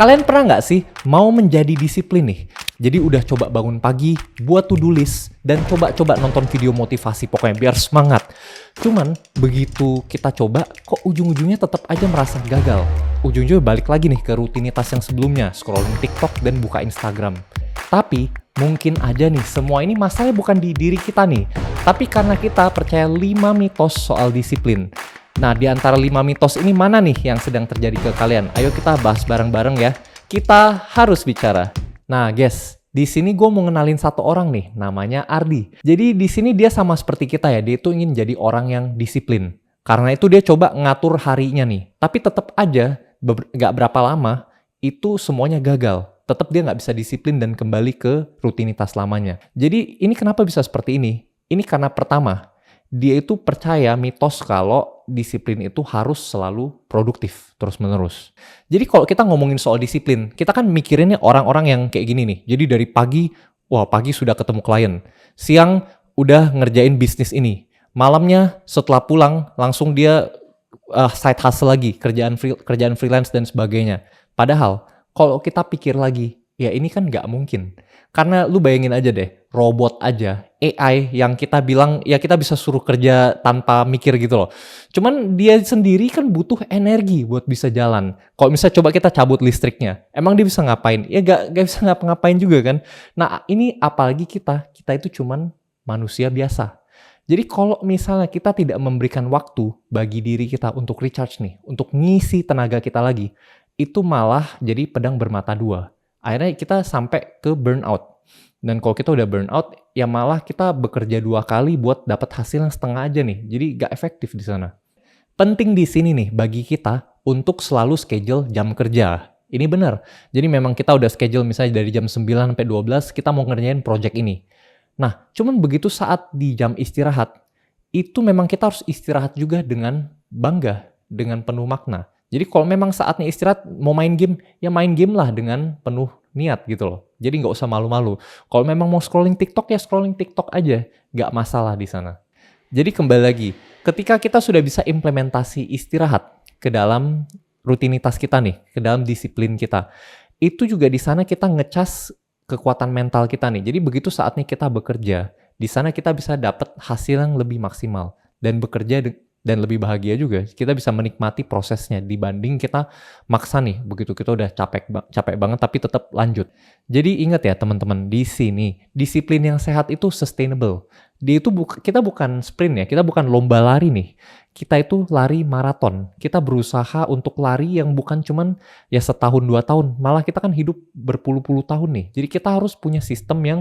Kalian pernah nggak sih mau menjadi disiplin nih? Jadi udah coba bangun pagi, buat to-do list, dan coba-coba nonton video motivasi pokoknya biar semangat. Cuman begitu kita coba, kok ujung-ujungnya tetap aja merasa gagal. Ujung-ujungnya balik lagi nih ke rutinitas yang sebelumnya, scrolling TikTok dan buka Instagram. Tapi mungkin aja nih semua ini masalahnya bukan di diri kita nih, tapi karena kita percaya 5 mitos soal disiplin. Nah, di antara 5 mitos ini mana nih yang sedang terjadi ke kalian? Ayo kita bahas bareng-bareng ya. Kita harus bicara. Nah, guys, di sini gue mau ngenalin satu orang nih, namanya Ardi. Jadi di sini dia sama seperti kita ya, dia itu ingin jadi orang yang disiplin. Karena itu dia coba ngatur harinya nih. Tapi tetap aja, gak berapa lama, itu semuanya gagal. Tetap dia nggak bisa disiplin dan kembali ke rutinitas lamanya. Jadi ini kenapa bisa seperti ini? Ini karena pertama, dia itu percaya mitos kalau disiplin itu harus selalu produktif terus-menerus. Jadi kalau kita ngomongin soal disiplin, kita kan mikirinnya orang-orang yang kayak gini nih. Jadi dari pagi, wah pagi sudah ketemu klien. Siang udah ngerjain bisnis ini. Malamnya setelah pulang langsung dia side hustle lagi, kerjaan freelance dan sebagainya. Padahal kalau kita pikir lagi, ya ini kan nggak mungkin. Karena lu bayangin aja deh, robot aja, AI yang kita bilang ya kita bisa suruh kerja tanpa mikir gitu loh. Cuman dia sendiri kan butuh energi buat bisa jalan. Kalau misalnya coba kita cabut listriknya, emang dia bisa ngapain? Ya gak bisa ngapa-ngapain juga kan. Nah ini apalagi kita itu cuman manusia biasa. Jadi kalau misalnya kita tidak memberikan waktu bagi diri kita untuk recharge nih, untuk ngisi tenaga kita lagi, itu malah jadi pedang bermata dua. Akhirnya kita sampai ke burnout. Dan kalau kita udah burnout, ya malah kita bekerja 2 kali buat dapat hasil yang setengah aja nih. Jadi gak efektif di sana. Penting di sini nih bagi kita untuk selalu schedule jam kerja. Ini benar. Jadi memang kita udah schedule misalnya dari jam 9 sampai 12 kita mau ngerjain project ini. Nah, cuman begitu saat di jam istirahat, itu memang kita harus istirahat juga dengan bangga, dengan penuh makna. Jadi kalau memang saatnya istirahat, mau main game, ya main game lah dengan penuh niat gitu loh. Jadi nggak usah malu-malu. Kalau memang mau scrolling TikTok, ya scrolling TikTok aja. Nggak masalah di sana. Jadi kembali lagi, ketika kita sudah bisa implementasi istirahat ke dalam rutinitas kita nih, ke dalam disiplin kita, itu juga di sana kita ngecas kekuatan mental kita nih. Jadi begitu saatnya kita bekerja, di sana kita bisa dapat hasil yang lebih maksimal. Dan bekerja dan lebih bahagia juga. Kita bisa menikmati prosesnya dibanding kita maksa nih, begitu kita udah capek banget tapi tetap lanjut. Jadi ingat ya teman-teman, di sini disiplin yang sehat itu sustainable. Dia itu kita bukan sprint ya, kita bukan lomba lari nih. Kita itu lari maraton. Kita berusaha untuk lari yang bukan cuman ya setahun 2 tahun, malah kita kan hidup berpuluh-puluh tahun nih. Jadi kita harus punya sistem yang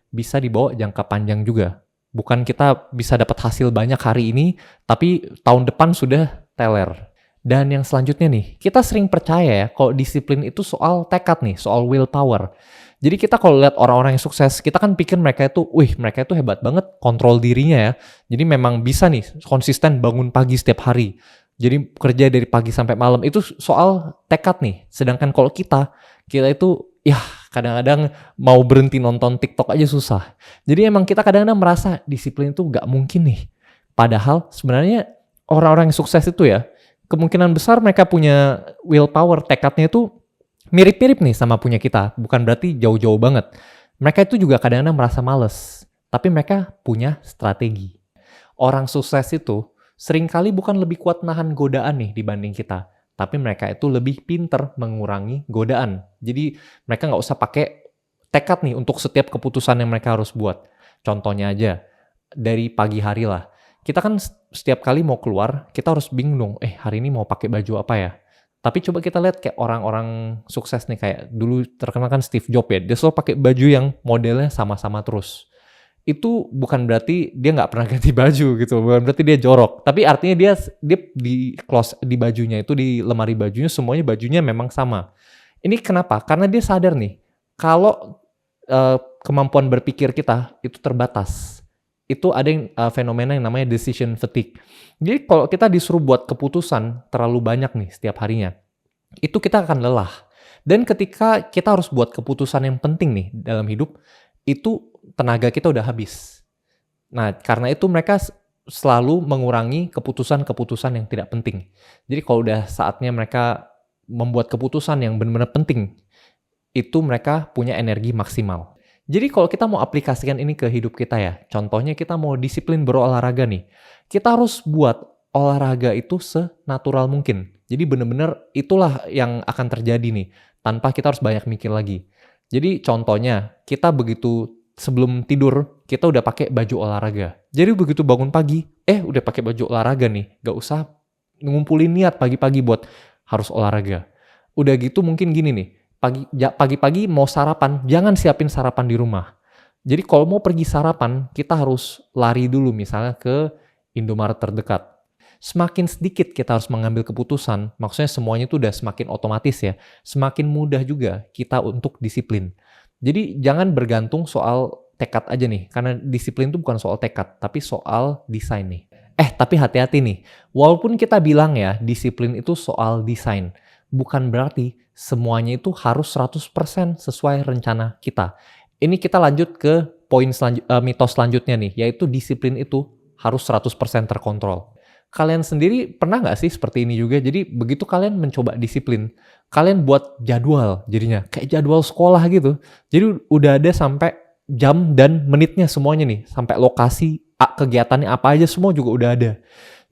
bisa dibawa jangka panjang juga. Bukan kita bisa dapat hasil banyak hari ini, tapi tahun depan sudah teler. Dan yang selanjutnya nih, kita sering percaya ya kalau disiplin itu soal tekad nih, soal willpower. Jadi kita kalau lihat orang-orang yang sukses, kita kan pikir mereka itu hebat banget kontrol dirinya ya. Jadi memang bisa nih konsisten bangun pagi setiap hari. Jadi kerja dari pagi sampai malam itu soal tekad nih. Sedangkan kalau kita itu ya kadang-kadang mau berhenti nonton TikTok aja susah. Jadi emang kita kadang-kadang merasa disiplin itu gak mungkin nih. Padahal sebenarnya orang-orang yang sukses itu ya, kemungkinan besar mereka punya willpower, tekadnya itu mirip-mirip nih sama punya kita. Bukan berarti jauh-jauh banget. Mereka itu juga kadang-kadang merasa males. Tapi mereka punya strategi. Orang sukses itu seringkali bukan lebih kuat nahan godaan nih dibanding kita. Tapi mereka itu lebih pinter mengurangi godaan. Jadi mereka nggak usah pakai tekad nih untuk setiap keputusan yang mereka harus buat. Contohnya aja, dari pagi hari lah. Kita kan setiap kali mau keluar, kita harus bingung dong, hari ini mau pakai baju apa ya? Tapi coba kita lihat kayak orang-orang sukses nih, kayak dulu terkenal kan Steve Jobs ya, dia selalu pakai baju yang modelnya sama-sama terus. Itu bukan berarti dia nggak pernah ganti baju gitu, bukan berarti dia jorok. Tapi artinya dia di bajunya itu, di lemari bajunya semuanya bajunya memang sama. Ini kenapa? Karena dia sadar nih, kalau kemampuan berpikir kita itu terbatas. Itu ada yang fenomena yang namanya decision fatigue. Jadi kalau kita disuruh buat keputusan terlalu banyak nih setiap harinya, itu kita akan lelah. Dan ketika kita harus buat keputusan yang penting nih dalam hidup, itu tenaga kita udah habis. Nah, karena itu mereka selalu mengurangi keputusan-keputusan yang tidak penting. Jadi kalau udah saatnya mereka membuat keputusan yang benar-benar penting, itu mereka punya energi maksimal. Jadi kalau kita mau aplikasikan ini ke hidup kita ya, contohnya kita mau disiplin berolahraga nih, kita harus buat olahraga itu senatural mungkin. Jadi benar-benar itulah yang akan terjadi nih, tanpa kita harus banyak mikir lagi. Jadi contohnya, kita begitu sebelum tidur, kita udah pakai baju olahraga. Jadi begitu bangun pagi, udah pakai baju olahraga nih, gak usah ngumpulin niat pagi-pagi buat harus olahraga. Udah gitu mungkin gini nih, pagi-pagi mau sarapan, jangan siapin sarapan di rumah. Jadi kalau mau pergi sarapan, kita harus lari dulu misalnya ke Indomaret terdekat. Semakin sedikit kita harus mengambil keputusan, maksudnya semuanya itu udah semakin otomatis ya, semakin mudah juga kita untuk disiplin. Jadi jangan bergantung soal tekad aja nih, karena disiplin itu bukan soal tekad, tapi soal desain nih. Tapi hati-hati nih, walaupun kita bilang ya disiplin itu soal desain, bukan berarti semuanya itu harus 100% sesuai rencana kita. Ini kita lanjut ke poin mitos selanjutnya nih, yaitu disiplin itu harus 100% terkontrol. Kalian sendiri pernah nggak sih seperti ini juga? Jadi begitu kalian mencoba disiplin, kalian buat jadwal jadinya, kayak jadwal sekolah gitu. Jadi udah ada sampai jam dan menitnya semuanya nih, sampai lokasi, kegiatannya apa aja semua juga udah ada.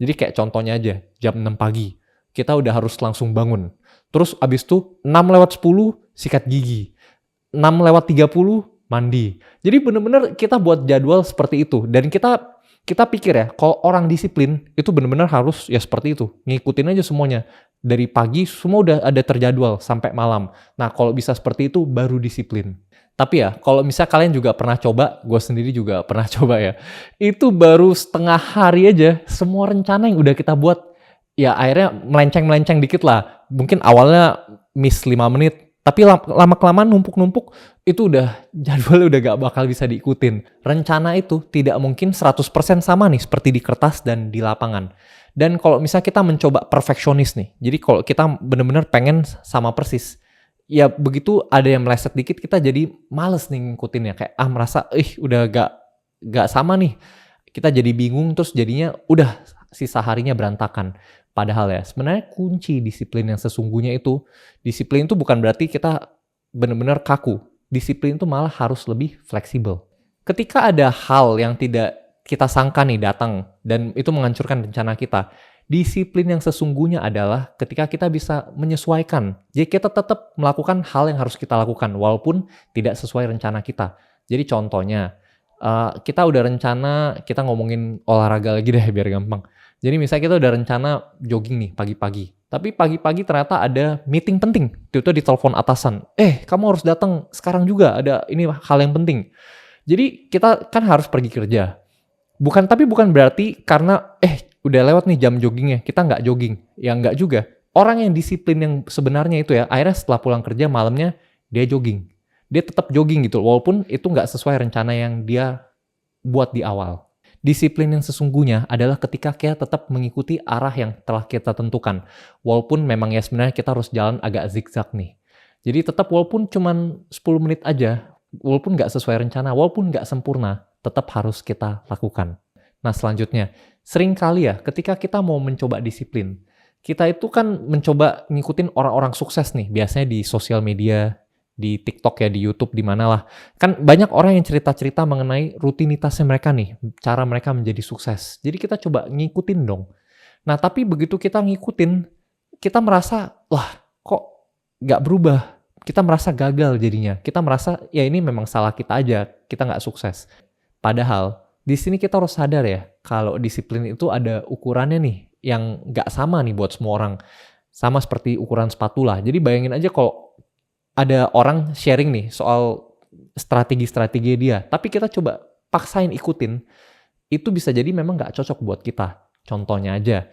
Jadi kayak contohnya aja, jam 6 pagi, kita udah harus langsung bangun. Terus abis itu 6:10 sikat gigi, 6:30 mandi. Jadi bener-bener kita buat jadwal seperti itu, dan kita pikir ya, kalau orang disiplin itu benar-benar harus ya seperti itu, ngikutin aja semuanya. Dari pagi semua udah ada terjadwal sampai malam. Nah kalau bisa seperti itu baru disiplin. Tapi ya kalau misalnya kalian juga pernah coba, gue sendiri juga pernah coba ya, itu baru setengah hari aja semua rencana yang udah kita buat, ya akhirnya melenceng-melenceng dikit lah. Mungkin awalnya miss 5 menit, tapi lama-kelamaan numpuk-numpuk, itu udah jadwalnya udah gak bakal bisa diikutin. Rencana itu tidak mungkin 100% sama nih seperti di kertas dan di lapangan. Dan kalau misalnya kita mencoba perfeksionis nih, jadi kalau kita benar-benar pengen sama persis, ya begitu ada yang meleset dikit kita jadi males nih ngikutinnya. Kayak merasa udah gak sama nih. Kita jadi bingung, terus jadinya udah sisa harinya berantakan. Padahal ya, sebenarnya kunci disiplin yang sesungguhnya itu, disiplin itu bukan berarti kita benar-benar kaku. Disiplin itu malah harus lebih fleksibel. Ketika ada hal yang tidak kita sangka nih datang, dan itu menghancurkan rencana kita, disiplin yang sesungguhnya adalah ketika kita bisa menyesuaikan. Jadi kita tetap melakukan hal yang harus kita lakukan, walaupun tidak sesuai rencana kita. Jadi contohnya, kita udah rencana, kita ngomongin olahraga lagi deh biar gampang. Jadi misalnya kita udah rencana jogging nih pagi-pagi. Tapi pagi-pagi ternyata ada meeting penting. Tiba-tiba ditelepon atasan. Kamu harus datang sekarang juga, ada ini hal yang penting. Jadi kita kan harus pergi kerja. Tapi bukan berarti karena udah lewat nih jam joggingnya, kita nggak jogging. Ya nggak juga. Orang yang disiplin yang sebenarnya itu ya, akhirnya setelah pulang kerja malamnya dia jogging. Dia tetap jogging gitu, walaupun itu nggak sesuai rencana yang dia buat di awal. Disiplin yang sesungguhnya adalah ketika kita tetap mengikuti arah yang telah kita tentukan. Walaupun memang ya sebenarnya kita harus jalan agak zigzag nih. Jadi tetap walaupun cuman 10 menit aja, walaupun nggak sesuai rencana, walaupun nggak sempurna, tetap harus kita lakukan. Nah selanjutnya, sering kali ya ketika kita mau mencoba disiplin, kita itu kan mencoba ngikutin orang-orang sukses nih, biasanya di sosial media, di TikTok ya, di YouTube, di mana lah. Kan banyak orang yang cerita-cerita mengenai rutinitasnya mereka nih, cara mereka menjadi sukses. Jadi kita coba ngikutin dong. Nah tapi begitu kita ngikutin, kita merasa, wah kok nggak berubah. Kita merasa gagal jadinya. Kita merasa ya ini memang salah kita aja, kita nggak sukses. Padahal di sini kita harus sadar ya, kalau disiplin itu ada ukurannya nih, yang nggak sama nih buat semua orang. Sama seperti ukuran sepatu lah. Jadi bayangin aja kalau ada orang sharing nih soal strategi-strategi dia, tapi kita coba paksain ikutin, itu bisa jadi memang nggak cocok buat kita. Contohnya aja,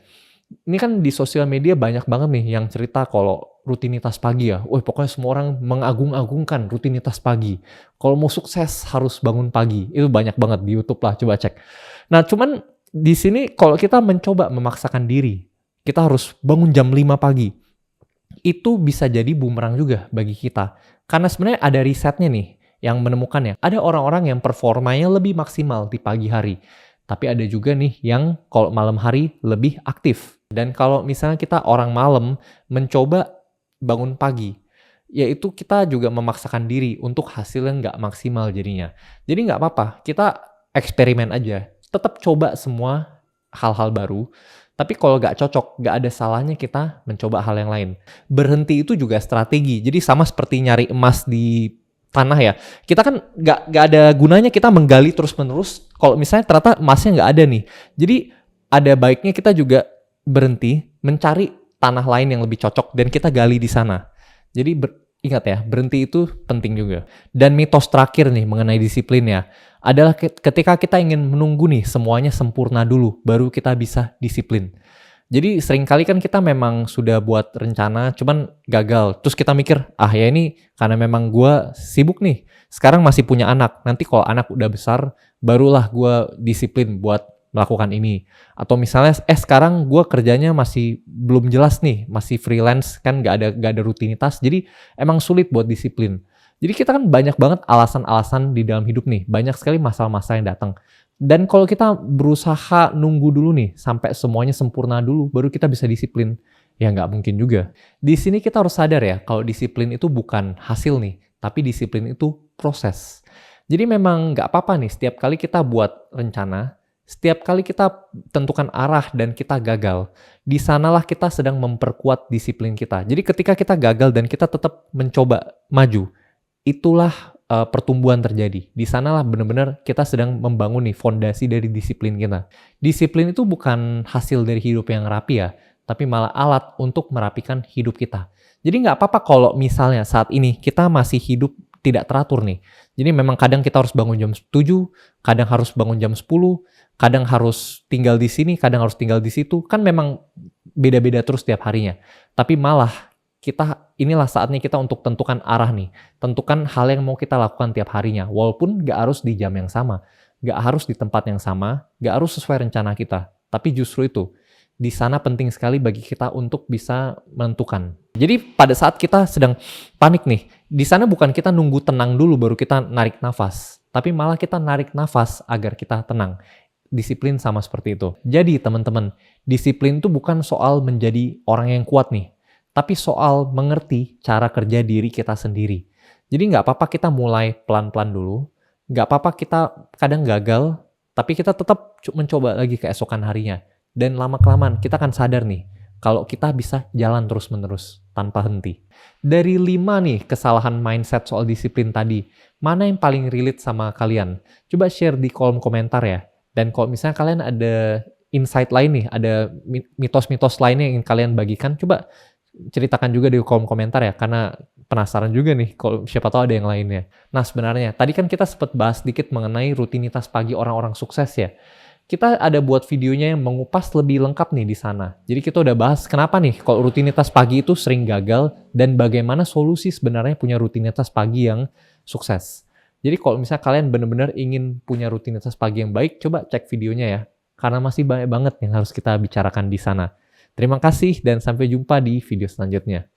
ini kan di sosial media banyak banget nih yang cerita kalau rutinitas pagi ya, pokoknya semua orang mengagung-agungkan rutinitas pagi. Kalau mau sukses harus bangun pagi, itu banyak banget di YouTube lah, coba cek. Nah cuman di sini kalau kita mencoba memaksakan diri, kita harus bangun jam 5 pagi. Itu bisa jadi bumerang juga bagi kita. Karena sebenarnya ada risetnya nih yang menemukannya. Ada orang-orang yang performanya lebih maksimal di pagi hari. Tapi ada juga nih yang kalau malam hari lebih aktif. Dan kalau misalnya kita orang malam mencoba bangun pagi, yaitu kita juga memaksakan diri untuk hasil yang nggak maksimal jadinya. Jadi nggak apa-apa, kita eksperimen aja. Tetap coba semua hal-hal baru, tapi kalau nggak cocok, nggak ada salahnya kita mencoba hal yang lain. Berhenti itu juga strategi. Jadi sama seperti nyari emas di tanah ya. Kita kan nggak ada gunanya kita menggali terus-menerus kalau misalnya ternyata emasnya nggak ada nih. Jadi ada baiknya kita juga berhenti, mencari tanah lain yang lebih cocok dan kita gali di sana. Jadi ingat ya, berhenti itu penting juga. Dan mitos terakhir nih mengenai disiplin ya, adalah ketika kita ingin menunggu nih semuanya sempurna dulu, baru kita bisa disiplin. Jadi seringkali kan kita memang sudah buat rencana, cuman gagal. Terus kita mikir, ya ini karena memang gue sibuk nih. Sekarang masih punya anak, nanti kalau anak udah besar, barulah gue disiplin buat melakukan ini. Atau misalnya, sekarang gue kerjanya masih belum jelas nih, masih freelance, kan gak ada rutinitas, jadi emang sulit buat disiplin. Jadi kita kan banyak banget alasan-alasan di dalam hidup nih, banyak sekali masalah-masalah yang datang. Dan kalau kita berusaha nunggu dulu nih, sampai semuanya sempurna dulu, baru kita bisa disiplin, ya nggak mungkin juga. Di sini kita harus sadar ya, kalau disiplin itu bukan hasil nih, tapi disiplin itu proses. Jadi memang nggak apa-apa nih, setiap kali kita buat rencana, setiap kali kita tentukan arah dan kita gagal, di sanalah kita sedang memperkuat disiplin kita. Jadi ketika kita gagal dan kita tetap mencoba maju, itulah pertumbuhan terjadi. Di sanalah benar-benar kita sedang membangun nih fondasi dari disiplin kita. Disiplin itu bukan hasil dari hidup yang rapi ya, tapi malah alat untuk merapikan hidup kita. Jadi nggak apa-apa kalau misalnya saat ini kita masih hidup tidak teratur nih. Jadi memang kadang kita harus bangun jam 7, kadang harus bangun jam 10, kadang harus tinggal di sini, kadang harus tinggal di situ. Kan memang beda-beda terus tiap harinya. Tapi malah inilah saatnya kita untuk tentukan arah nih. Tentukan hal yang mau kita lakukan tiap harinya. Walaupun gak harus di jam yang sama. Gak harus di tempat yang sama. Gak harus sesuai rencana kita. Tapi justru itu, di sana penting sekali bagi kita untuk bisa menentukan. Jadi pada saat kita sedang panik nih, di sana bukan kita nunggu tenang dulu baru kita narik nafas. Tapi malah kita narik nafas agar kita tenang. Disiplin sama seperti itu. Jadi teman-teman, disiplin itu bukan soal menjadi orang yang kuat nih. Tapi soal mengerti cara kerja diri kita sendiri. Jadi nggak apa-apa kita mulai pelan-pelan dulu. Nggak apa-apa kita kadang gagal, tapi kita tetap mencoba lagi keesokan harinya. Dan lama-kelamaan kita akan sadar nih, kalau kita bisa jalan terus-menerus tanpa henti. Dari 5 nih kesalahan mindset soal disiplin tadi, mana yang paling relate sama kalian? Coba share di kolom komentar ya. Dan kalau misalnya kalian ada insight lain nih, ada mitos-mitos lainnya yang ingin kalian bagikan, coba ceritakan juga di kolom komentar ya, karena penasaran juga nih kalau siapa tahu ada yang lainnya. Nah sebenarnya tadi kan kita sempat bahas sedikit mengenai rutinitas pagi orang-orang sukses ya. Kita ada buat videonya yang mengupas lebih lengkap nih di sana. Jadi kita udah bahas kenapa nih kalau rutinitas pagi itu sering gagal dan bagaimana solusi sebenarnya punya rutinitas pagi yang sukses. Jadi kalau misalnya kalian benar-benar ingin punya rutinitas pagi yang baik, coba cek videonya ya. Karena masih banyak banget yang harus kita bicarakan di sana. Terima kasih dan sampai jumpa di video selanjutnya.